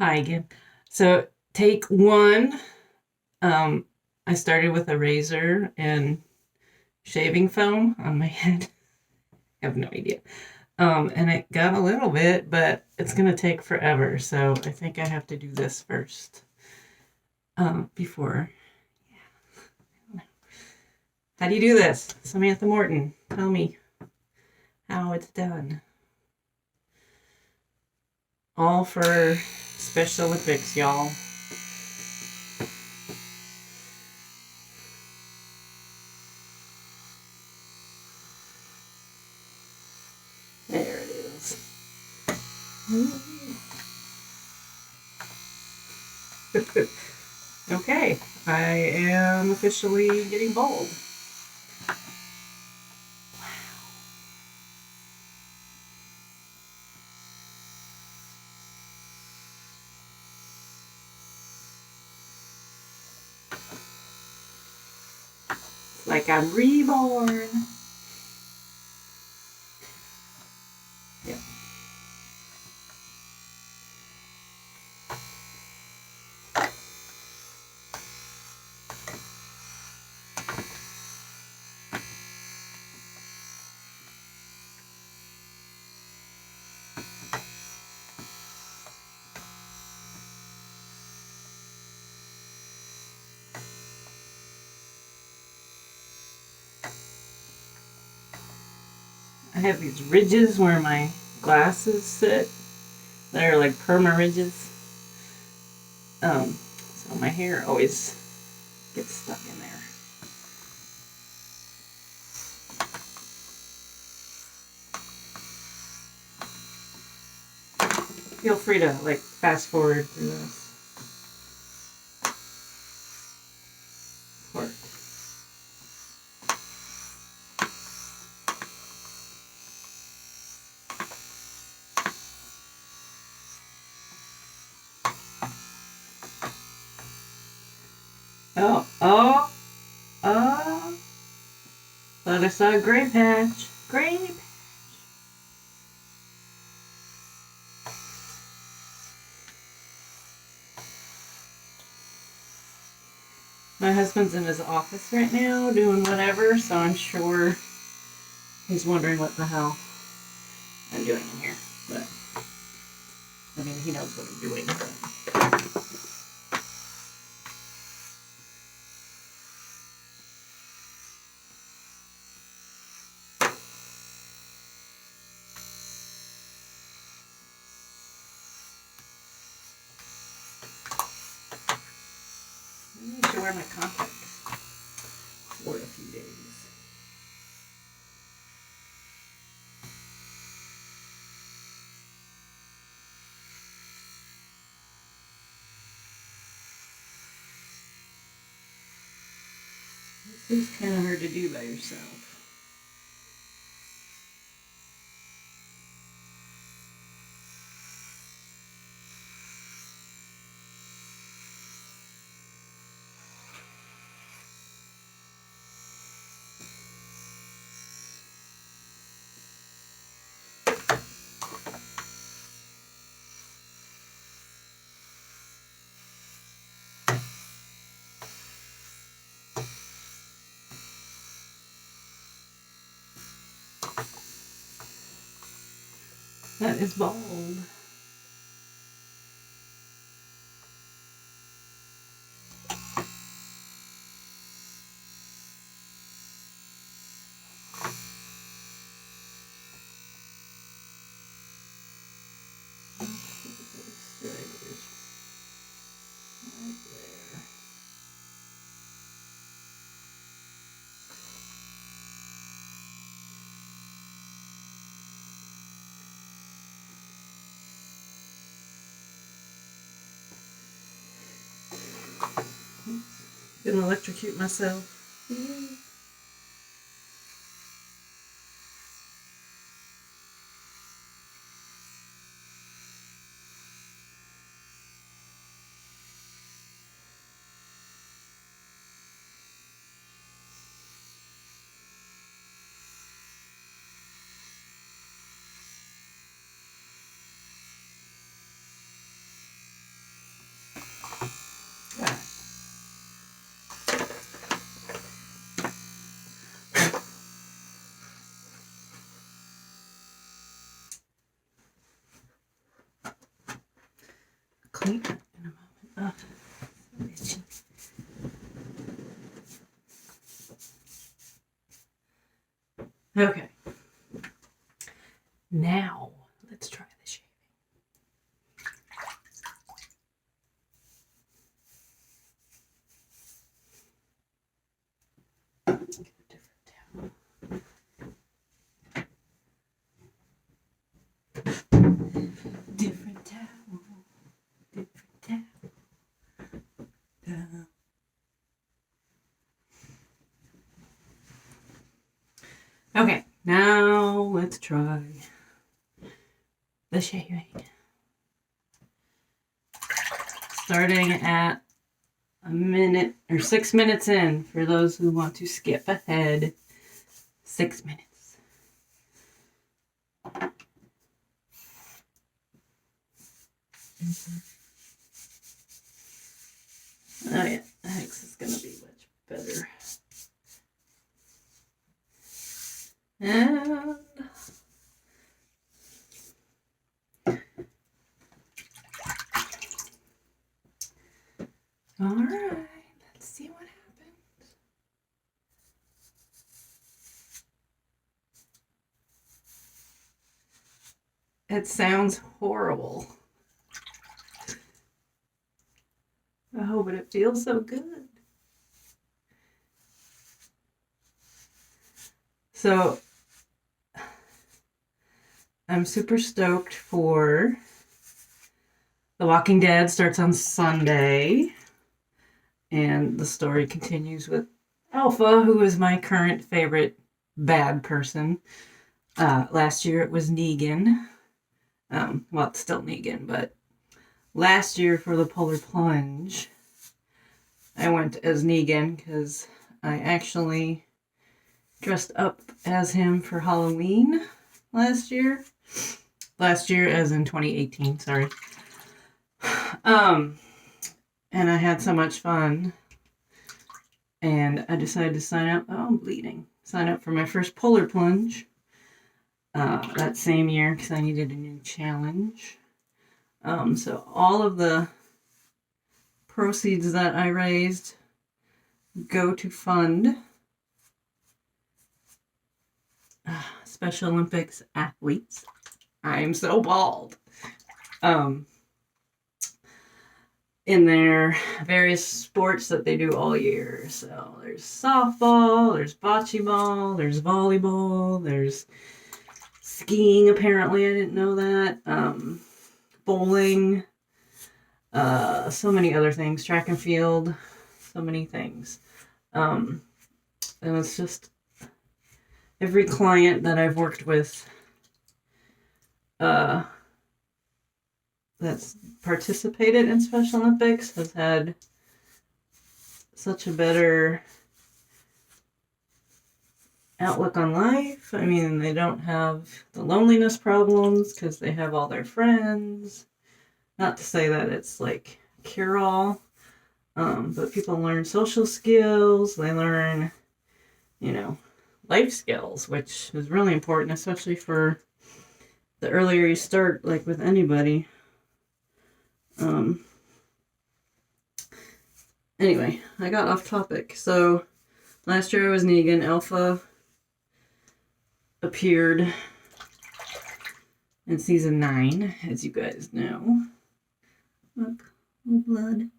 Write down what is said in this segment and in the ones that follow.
Hi again. So take one. Um, I started with a razor and shaving foam on my head. I have no idea. And it got a little bit, but it's gonna take forever. So I think I have to do this first. Before. How do you do this? Samantha Morton, tell me how it's done. All for Special Olympics, y'all. There it is. Okay, I am officially getting bald. Like I'm reborn. Yeah. I have these ridges where my glasses sit. They're like perma ridges. So my hair always gets stuck in there. Feel free to like fast forward through this part. Oh, oh, oh. Thought I saw a gray patch. Gray patch. My husband's in his office right now doing whatever, so I'm sure he's wondering what the hell I'm doing in here. But, I mean, he knows what I'm doing. But. I need to wear my contacts for a few days. This is kind of hard to do by yourself. That is bald. Gonna electrocute myself. clean it in a moment. Oh, itchy. Okay. Now, let's try the shaving. Get a different towel. Different towel. Different towel. Okay, now let's try the shaving. Starting at a minute or 6 minutes in for those who want to skip ahead. 6 minutes. Oh yeah, this is gonna be much better. And all right, let's see what happens. It sounds horrible. Oh, but it feels so good. So I'm super stoked for The Walking Dead starts on Sunday. And the story continues with Alpha, who is my current favorite bad person. Last year it was Negan. Well, it's still Negan, but last year for the Polar Plunge, I went as Negan because I actually dressed up as him for Halloween last year. Last year, as in 2018, sorry. And I had so much fun. And I decided to sign up. Oh, I'm bleeding. Sign up for my first Polar Plunge that same year because I needed a new challenge. So all of the proceeds that I raised go to fund Special Olympics athletes. I am so bald. In their various sports that they do all year. So there's softball, there's bocce ball, there's volleyball, there's skiing, apparently. I didn't know that. Bowling, so many other things. Track and field, so many things. And it's just every client that I've worked with that's participated in Special Olympics has had such a better outlook on life. I mean, they don't have the loneliness problems because they have all their friends. Not to say that it's like cure-all, but people learn social skills. They learn, life skills, which is really important, especially for the earlier you start, like with anybody. Anyway, I got off topic. So last year I was Negan. Alpha appeared in season 9, as you guys know. Look, blood.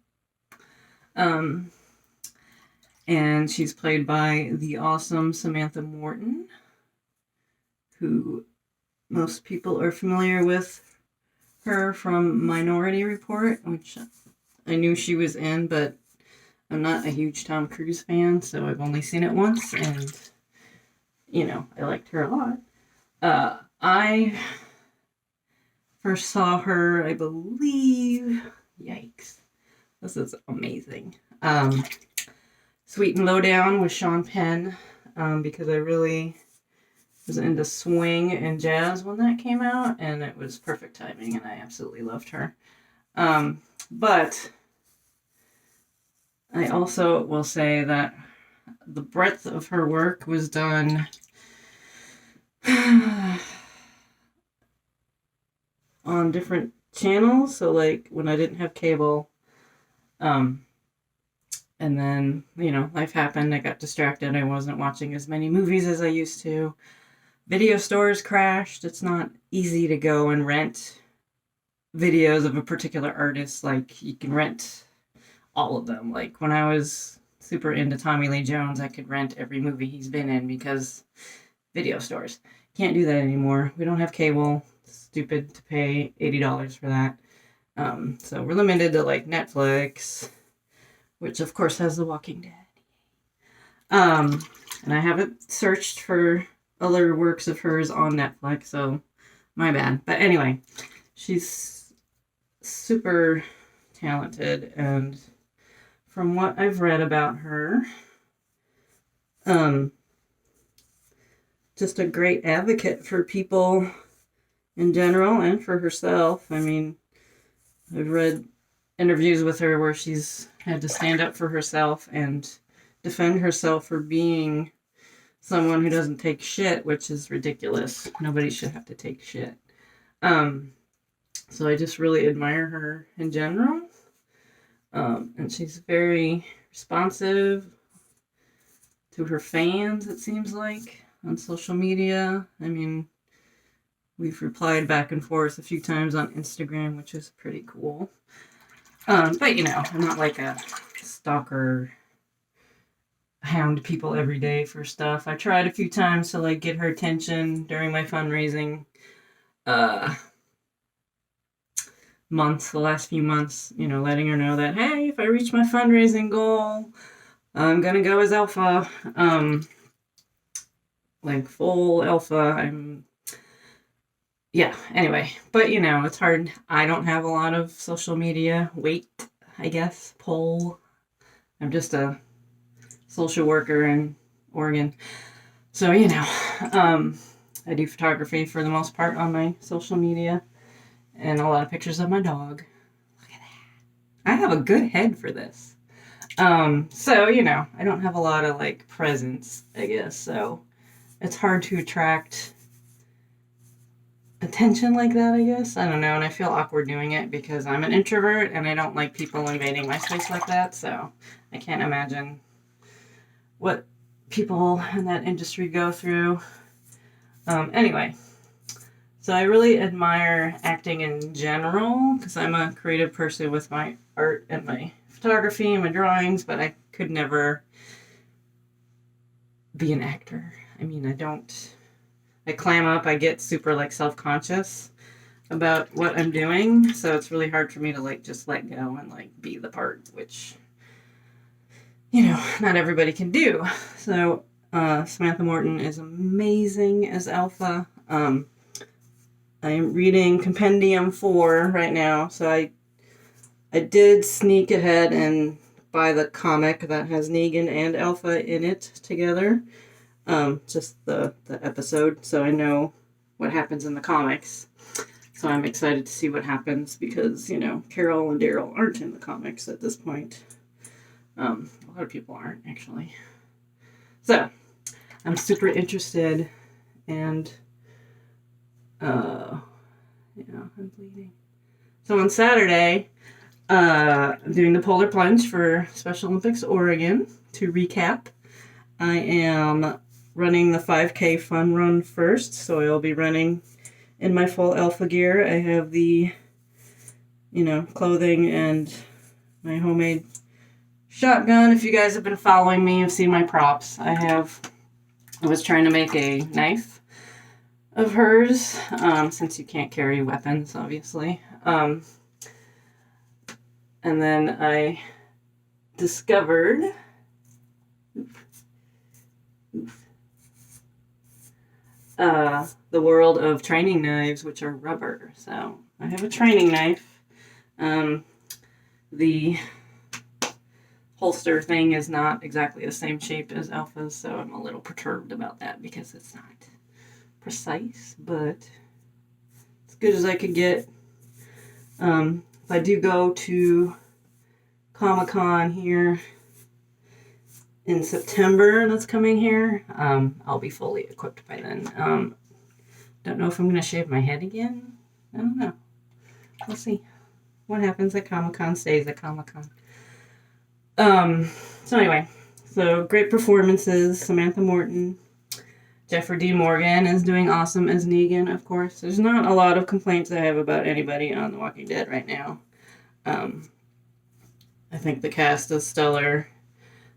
And she's played by the awesome Samantha Morton, who most people are familiar with her from Minority Report, which I knew she was in, but I'm not a huge Tom Cruise fan, so I've only seen it once, and, I liked her a lot. I first saw her, I believe, yikes, this is amazing. Sweet and Lowdown with Sean Penn, because I really was into swing and jazz when that came out, and it was perfect timing, and I absolutely loved her. But I also will say that the breadth of her work was done on different channels. So like when I didn't have cable, and then, life happened. I got distracted. I wasn't watching as many movies as I used to. Video stores crashed. It's not easy to go and rent videos of a particular artist. Like, you can rent all of them. Like, when I was super into Tommy Lee Jones, I could rent every movie he's been in because video stores. Can't do that anymore. We don't have cable. It's stupid to pay $80 for that. So we're limited to like Netflix, which of course has The Walking Dead. And I haven't searched for other works of hers on Netflix, so my bad. But anyway, she's super talented, and from what I've read about her, just a great advocate for people in general and for herself. I mean, I've read interviews with her where she's had to stand up for herself and defend herself for being someone who doesn't take shit, which is ridiculous. Nobody should have to take shit. So I just really admire her in general. And she's very responsive to her fans, it seems like, on social media. I mean, we've replied back and forth a few times on Instagram, which is pretty cool. But, I'm not like a stalker, hound people every day for stuff. I tried a few times to, like, get her attention during my fundraising months, the last few months, letting her know that, hey, if I reach my fundraising goal, I'm gonna go as alpha. Like, full alpha. Yeah, anyway. But, it's hard. I don't have a lot of social media weight, I guess, pull. I'm just a social worker in Oregon. So, I do photography for the most part on my social media, and a lot of pictures of my dog. Look at that. I have a good head for this. So, I don't have a lot of, like, presence, I guess. So it's hard to attract attention like that, I guess. I don't know. And I feel awkward doing it because I'm an introvert and I don't like people invading my space like that. So I can't imagine what people in that industry go through. Anyway, so I really admire acting in general because I'm a creative person with my art and my photography and my drawings, but I could never be an actor. I mean, I clam up, I get super like self-conscious about what I'm doing, so it's really hard for me to like just let go and like be the part, which, not everybody can do. So Samantha Morton is amazing as Alpha. I'm reading Compendium 4 right now, so I did sneak ahead and buy the comic that has Negan and Alpha in it together. Just the episode, so I know what happens in the comics. So I'm excited to see what happens because, Carol and Daryl aren't in the comics at this point. A lot of people aren't, actually. So, I'm super interested, and, I'm bleeding. So on Saturday, I'm doing the polar plunge for Special Olympics Oregon. To recap, I am running the 5K fun run first, so I'll be running in my full alpha gear. I have the, clothing and my homemade shotgun. If you guys have been following me, you've seen my props. I was trying to make a knife of hers, since you can't carry weapons, obviously. And then I discovered the world of training knives, which are rubber. So I have a training knife. The holster thing is not exactly the same shape as Alpha's, so I'm a little perturbed about that because it's not precise, but as good as I could get. If I do go to Comic-Con here in September that's coming here, I'll be fully equipped by then. Don't know if I'm going to shave my head again. I don't know. we'll see what happens at Comic-Con stays at Comic-Con. So anyway, so great performances. Samantha Morton. Jeffrey D. Morgan is doing awesome as Negan, of course. There's not a lot of complaints I have about anybody on The Walking Dead right now. I think the cast is stellar.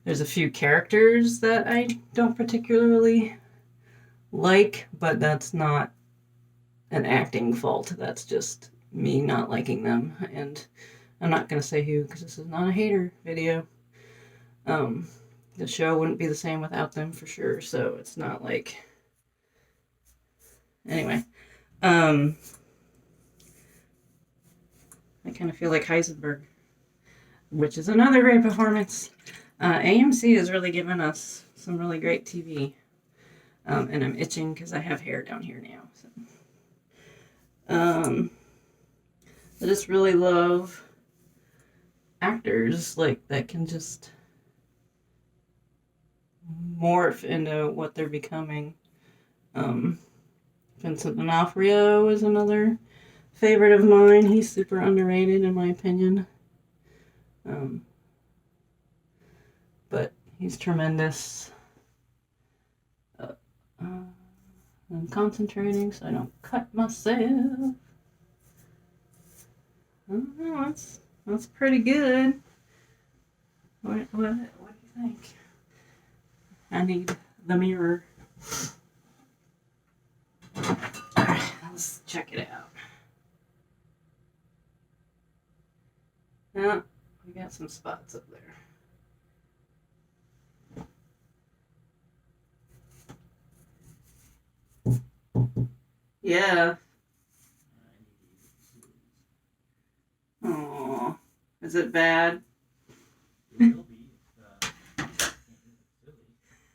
There's a few characters that I don't particularly like, but that's not an acting fault. That's just me not liking them. And I'm not going to say who, because this is not a hater video. The show wouldn't be the same without them for sure, so it's not like... Anyway. I kind of feel like Heisenberg, which is another great performance. AMC has really given us some really great TV. And I'm itching because I have hair down here now. So. I just really love actors like that can just morph into what they're becoming. Vincent D'Onofrio is another favorite of mine. He's super underrated in my opinion. But he's tremendous. I'm concentrating so I don't cut myself. Oh, that's pretty good. What do you think? I need the mirror. Alright, let's check it out. Yeah, we got some spots up there. Yeah. Oh, is it bad?